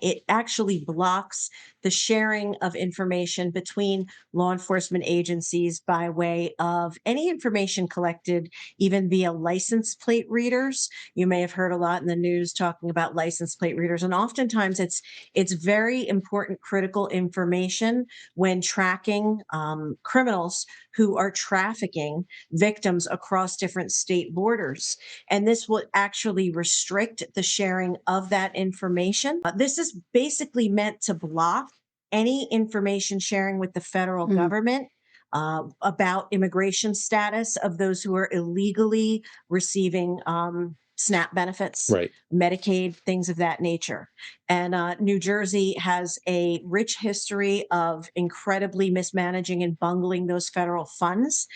it actually blocks the sharing of information between law enforcement agencies by way of any information collected, even via license plate readers. You may have heard a lot in the news talking about license plate readers, and oftentimes it's very important, critical information when tracking criminals who are trafficking victims across different state borders. And this will actually restrict the sharing of that information. This is basically meant to block any information sharing with the federal government about immigration status of those who are illegally receiving SNAP benefits, Right. Medicaid, things of that nature. And New Jersey has a rich history of incredibly mismanaging and bungling those federal funds,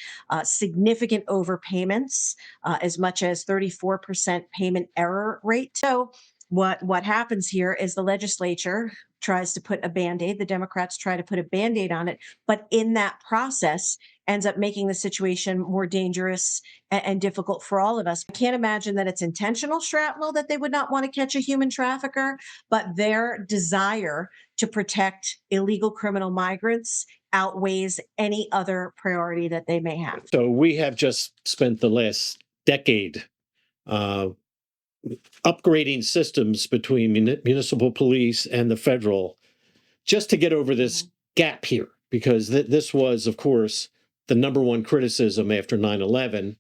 significant overpayments, as much as 34% payment error rate. So what happens here is the legislature tries to put a Band-Aid, the Democrats try to put a Band-Aid on it, but in that process ends up making the situation more dangerous and difficult for all of us. I can't imagine that it's intentional shrapnel that they would not want to catch a human trafficker, but their desire to protect illegal criminal migrants outweighs any other priority that they may have. So we have just spent the last decade upgrading systems between municipal police and the federal just to get over this gap here, because this was, of course, the number one criticism after 9/11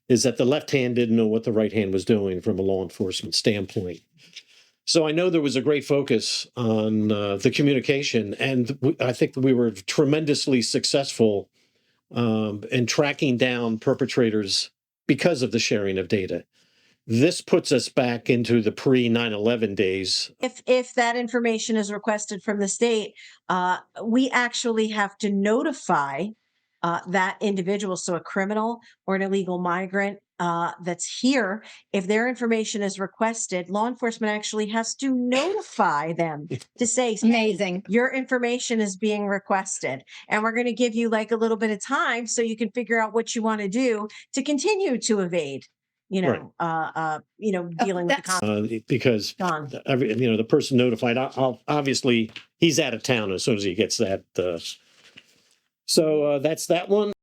is that the left hand didn't know what the right hand was doing from a law enforcement standpoint. So I know there was a great focus on the communication, and I think we were tremendously successful in tracking down perpetrators because of the sharing of data. This puts us back into the pre-9/11 days. If that information is requested from the state, we actually have to notify that individual. So a criminal or an illegal migrant that's here, if their information is requested, law enforcement actually has to notify them to say, hey, Amazing. your information is being requested, and we're going to give you like a little bit of time so you can figure out what you want to do to continue to evade. Dealing with the because the person notified, obviously he's out of town as soon as he gets that. So that's that one.